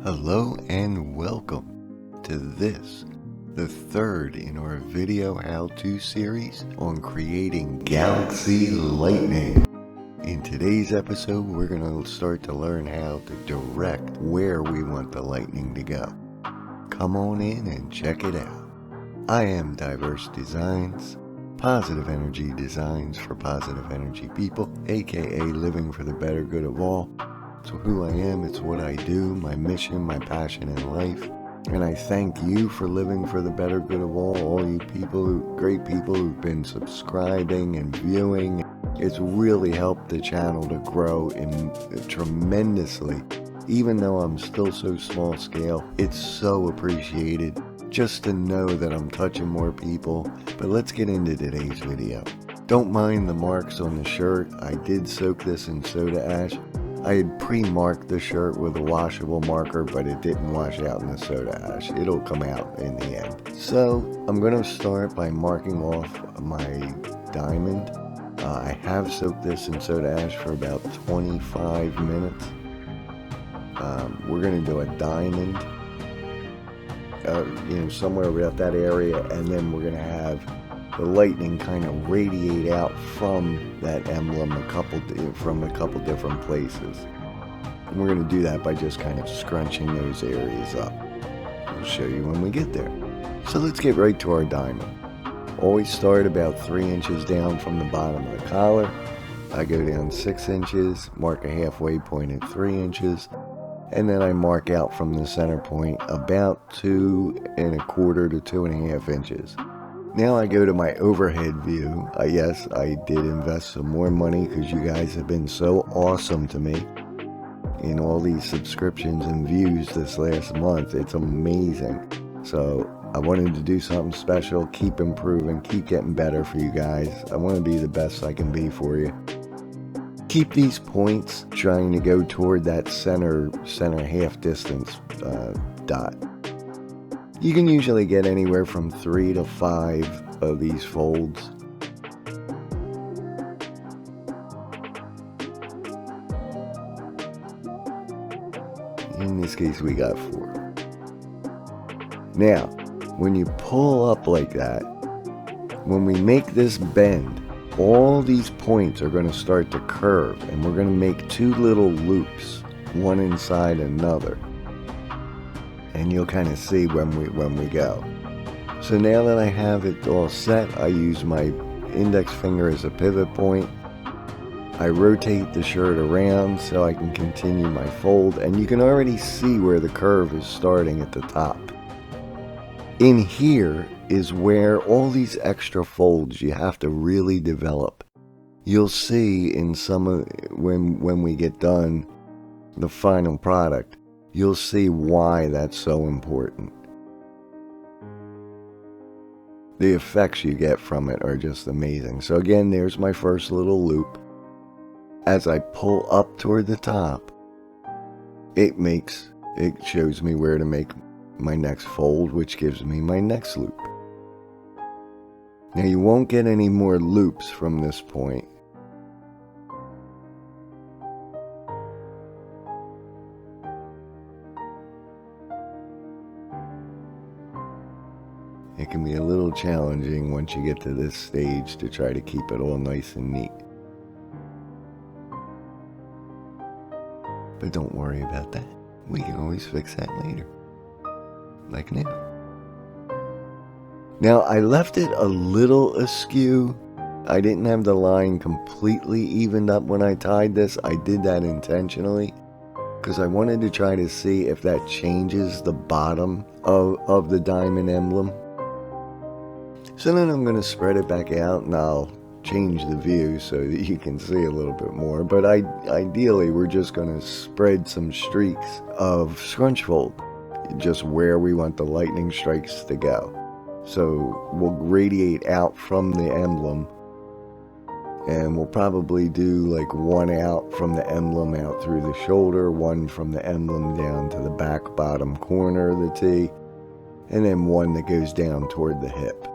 Hello and welcome to this, the third in our video how-to series on creating galaxy lightning. In today's episode, we're going to start to learn how to direct where we want the lightning to go. Come on in and check it out. I am Dyeverse Designs, positive energy designs for positive energy people, aka living for the better good of all. So who I am, it's what I do, my mission, my passion in life. And I thank you for living for the better good of all you people, great people who've been subscribing and viewing. It's really helped the channel to grow tremendously. Even though I'm still so small scale, it's so appreciated just to know that I'm touching more people. But let's get into today's video. Don't mind the marks on the shirt. I did soak this in soda ash. I had pre-marked the shirt with a washable marker, but it didn't wash out in the soda ash. It'll come out in the end. So I'm going to start by marking off my diamond. I have soaked this in soda ash for about 25 minutes. We're going to do a diamond, somewhere about that area, and then we're going to have the lightning kind of radiate out from that emblem from a couple different places. And we're going to do that by just kind of scrunching those areas up. I'll show you when we get there. So let's get right to our diamond. Always start about 3 inches down from the bottom of the collar. I go down 6 inches, mark a halfway point at 3 inches, and then I mark out from the center point about 2 1/4 to 2.5 inches. Now I go to my overhead view. Yes, I did invest some more money because you guys have been so awesome to me in all these subscriptions and views this last month. It's amazing. So I wanted to do something special, keep improving, keep getting better for you guys. I want to be the best I can be for you. Keep these points trying to go toward that center half distance dot. You can usually get anywhere from 3 to 5 of these folds. In this case, we got 4. Now, when you pull up like that, when we make this bend, all these points are going to start to curve, and we're going to make 2 little loops, one inside another. And you'll kind of see when we go. So now that I have it all set, I use my index finger as a pivot point. I rotate the shirt around so I can continue my fold, and you can already see where the curve is starting at the top. In here is where all these extra folds you have to really develop. You'll see in some of when we get done the final product, you'll see why that's so important. The effects you get from it are just amazing. So again, there's my first little loop. As I pull up toward the top, it shows me where to make my next fold, which gives me my next loop. Now you won't get any more loops from this point. It can be a little challenging once you get to this stage to try to keep it all nice and neat. But don't worry about that. We can always fix that later. Like now. Now I left it a little askew. I didn't have the line completely evened up when I tied this. I did that intentionally because I wanted to try to see if that changes the bottom of the diamond emblem. So then I'm going to spread it back out, and I'll change the view so that you can see a little bit more. But ideally, we're just going to spread some streaks of scrunch fold, just where we want the lightning strikes to go. So we'll radiate out from the emblem, and we'll probably do like 1 out from the emblem out through the shoulder, 1 from the emblem down to the back bottom corner of the T, and then 1 that goes down toward the hip.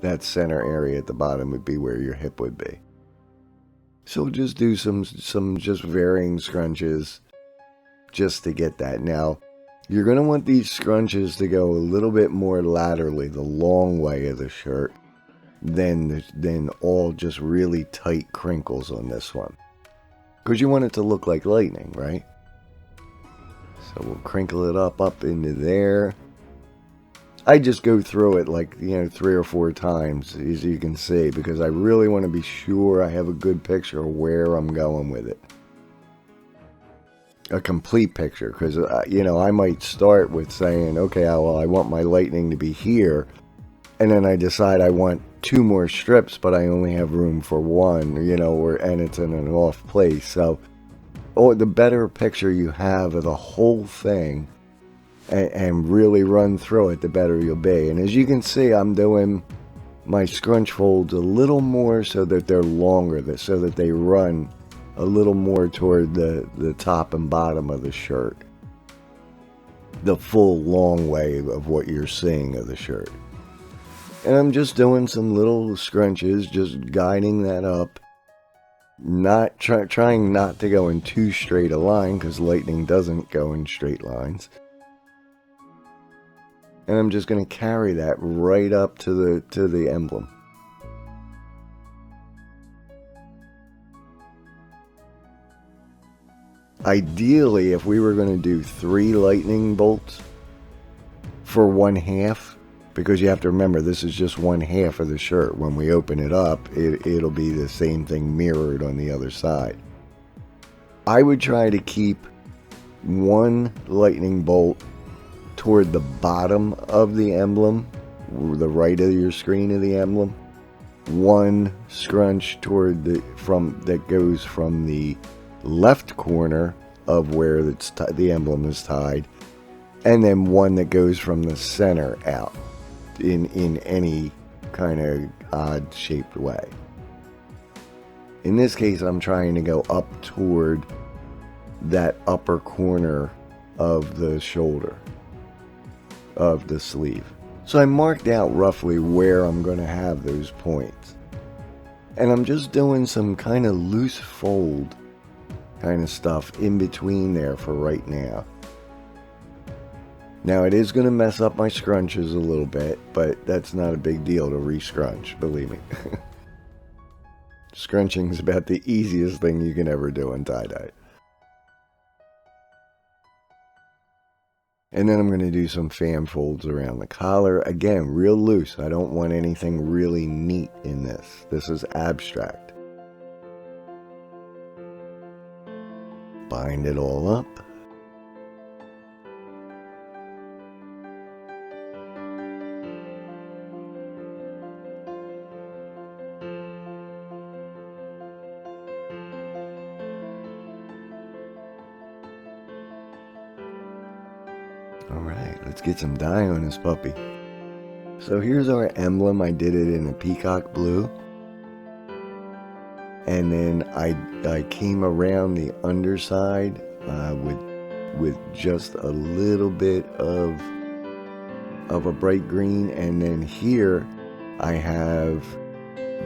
That center area at the bottom would be where your hip would be. So we'll just do some just varying scrunches just to get that. Now, you're going to want these scrunches to go a little bit more laterally, the long way of the shirt, than all just really tight crinkles on this one. Because you want it to look like lightning, right? So we'll crinkle it up into there. I just go through it like, 3 or 4 times, as you can see, because I really want to be sure I have a good picture of where I'm going with it. A complete picture, because, I might start with saying, okay, well, I want my lightning to be here, and then I decide I want 2 more strips, but I only have room for 1, and it's in an off place. So, the better picture you have of the whole thing, and really run through it, the better you'll be. And as you can see, I'm doing my scrunch folds a little more so that they're longer, so that they run a little more toward the top and bottom of the shirt. The full long way of what you're seeing of the shirt. And I'm just doing some little scrunches, just guiding that up. Not trying not to go in too straight a line, because lightning doesn't go in straight lines. And I'm just going to carry that right up to the emblem. Ideally, if we were going to do 3 lightning bolts for 1/2, because you have to remember this is just 1/2 of the shirt. When we open it up, it'll be the same thing mirrored on the other side. I would try to keep 1 lightning bolt toward the bottom of the emblem, the right of your screen of the emblem. 1 scrunch toward that goes from the left corner of where the emblem is tied, and then 1 that goes from the center out in any kind of odd shaped way. In this case, I'm trying to go up toward that upper corner of the shoulder of the sleeve. So I marked out roughly where I'm going to have those points. And I'm just doing some kind of loose fold kind of stuff in between there for right now. Now it is going to mess up my scrunches a little bit, but that's not a big deal to re-scrunch, believe me. Scrunching is about the easiest thing you can ever do in tie-dye. And then I'm going to do some fan folds around the collar. Again, real loose. I don't want anything really neat in this. This is abstract. Bind it all up. Alright, let's get some dye on this puppy. So here's our emblem. I did it in a peacock blue. And then I came around the underside with just a little bit of a bright green. And then here I have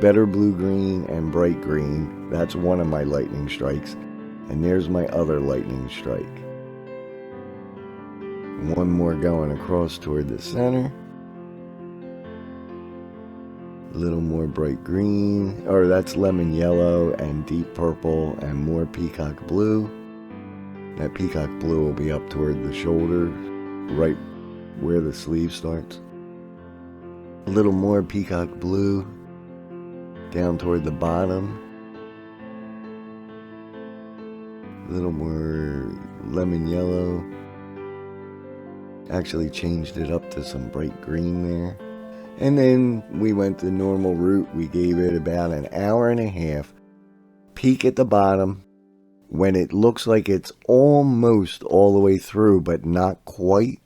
better blue green and bright green. That's one of my lightning strikes. And there's my other lightning strike. One more going across toward the center. A little more bright green, or that's lemon yellow and deep purple and more peacock blue. That peacock blue will be up toward the shoulder, right where the sleeve starts. A little more peacock blue down toward the bottom. A little more lemon yellow. Actually changed it up to some bright green there. And then we went the normal route. We gave it about an hour and a half. Peak at the bottom. When it looks like it's almost all the way through, but not quite,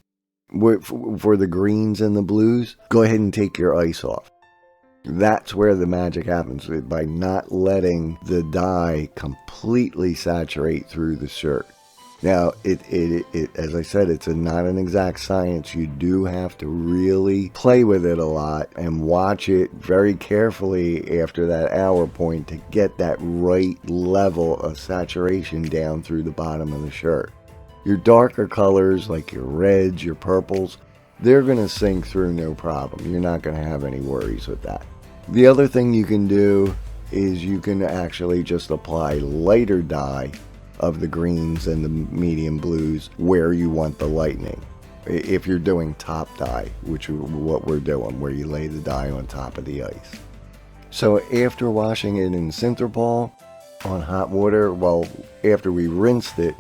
for the greens and the blues, go ahead and take your ice off. That's where the magic happens, by not letting the dye completely saturate through the shirt. Now, as I said, it's not an exact science. You do have to really play with it a lot and watch it very carefully after that hour point to get that right level of saturation down through the bottom of the shirt. Your darker colors like your reds, your purples, they're going to sink through no problem. You're not going to have any worries with that. The other thing you can do is you can actually just apply lighter dye of the greens and the medium blues where you want the lightning. If you're doing top dye, which is what we're doing, where you lay the dye on top of the ice. So after washing it in Synthropol on hot water, well, after we rinsed it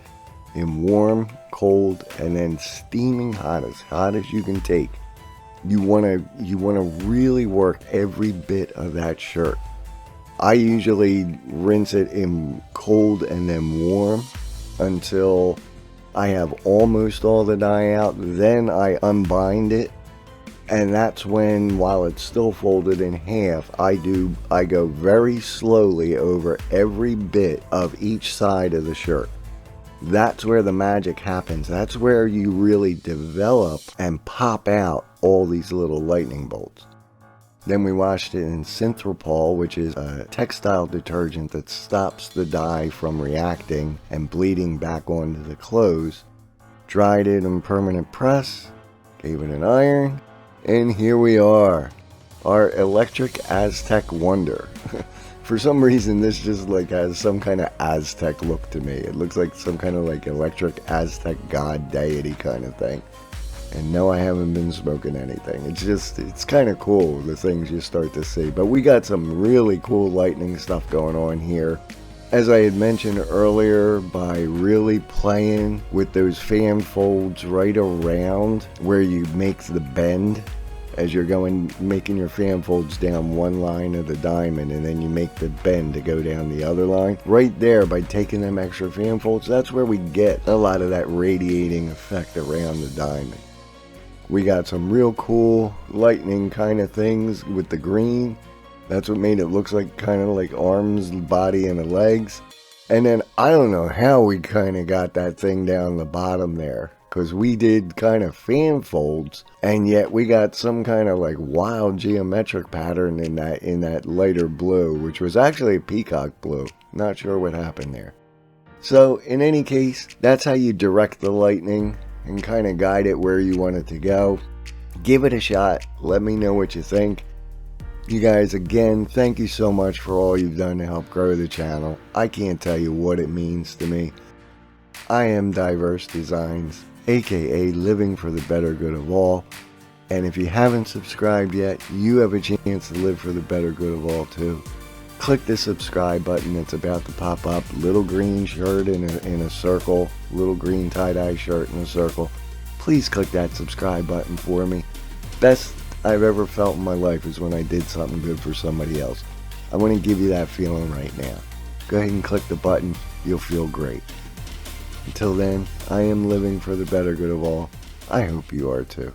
in warm, cold, and then steaming hot as you can take, you want to really work every bit of that shirt. I usually rinse it in cold and then warm until I have almost all the dye out. Then I unbind it, and that's when, while it's still folded in half, I go very slowly over every bit of each side of the shirt. That's where the magic happens. That's where you really develop and pop out all these little lightning bolts. Then we washed it in Synthropol, which is a textile detergent that stops the dye from reacting and bleeding back onto the clothes. Dried it in permanent press, gave it an iron, and here we are, our electric Aztec wonder. For some reason, this just like has some kind of Aztec look to me. It looks like some kind of like electric Aztec god deity kind of thing. And no, I haven't been smoking anything. It's kind of cool, the things you start to see. But we got some really cool lightning stuff going on here. As I had mentioned earlier, by really playing with those fan folds right around where you make the bend, as you're making your fan folds down one line of the diamond, and then you make the bend to go down the other line. Right there, by taking them extra fan folds, that's where we get a lot of that radiating effect around the diamond. We got some real cool lightning kind of things with the green. That's what made it look like kind of like arms, body, and the legs. And then I don't know how we kind of got that thing down the bottom there, because we did kind of fan folds, and yet we got some kind of like wild geometric pattern in that lighter blue, which was actually a peacock blue. Not sure what happened there. So in any case, that's how you direct the lightning and kind of guide it where you want it to go. Give it a shot. Let me know what you think. You guys, again, thank you so much for all you've done to help grow the channel. I can't tell you what it means to me. I am Dyeverse Designs, aka Living for the Better Good of All. And if you haven't subscribed yet, you have a chance to live for the better good of all too. Click the subscribe button that's about to pop up. Little green shirt in a circle. Little green tie-dye shirt in a circle. Please click that subscribe button for me. Best I've ever felt in my life is when I did something good for somebody else. I want to give you that feeling right now. Go ahead and click the button. You'll feel great. Until then, I am living for the better good of all. I hope you are too.